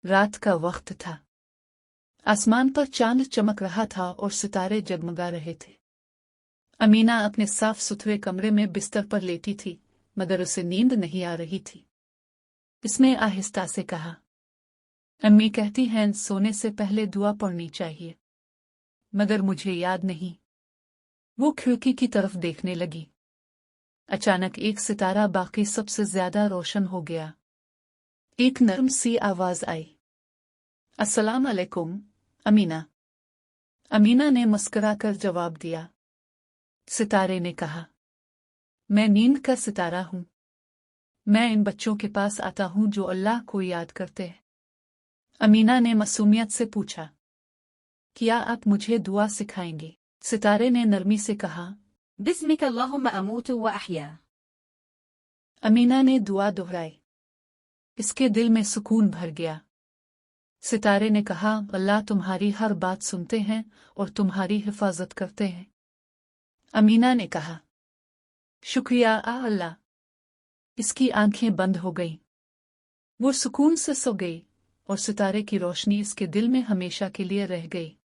रात का वक्त था। आसमान पर चांद चमक रहा था और सितारे जगमगा रहे थे। अमीना अपने साफ सुथरे कमरे में बिस्तर पर लेटी थी, मगर उसे नींद नहीं आ रही थी। इसने आहिस्ता से कहा, अम्मी कहती हैं सोने से पहले दुआ पढ़नी चाहिए, मगर मुझे याद नहीं। वो खिड़की की तरफ देखने लगी। अचानक एक सितारा बाकी सबसे ज्यादा रोशन हो गया। एक नरम सी आवाज आई, अस्सलाम अलैकुम अमीना। अमीना ने मुस्कुराकर जवाब दिया। सितारे ने कहा, मैं नींद का सितारा हूं। मैं इन बच्चों के पास आता हूं जो अल्लाह को याद करते हैं। अमीना ने मासूमियत से पूछा, क्या आप मुझे दुआ सिखाएंगे? सितारे ने नरमी से कहा, बिस्मिक अल्लाहुम्मा अमूतु व अहया। अमीना ने दुआ दोहराई। इसके दिल में सुकून भर गया। सितारे ने कहा, अल्लाह तुम्हारी हर बात सुनते हैं और तुम्हारी हिफाजत करते हैं। अमीना ने कहा, शुक्रिया अल्लाह। इसकी आंखें बंद हो गईं। वो सुकून से सो गई और सितारे की रोशनी इसके दिल में हमेशा के लिए रह गई।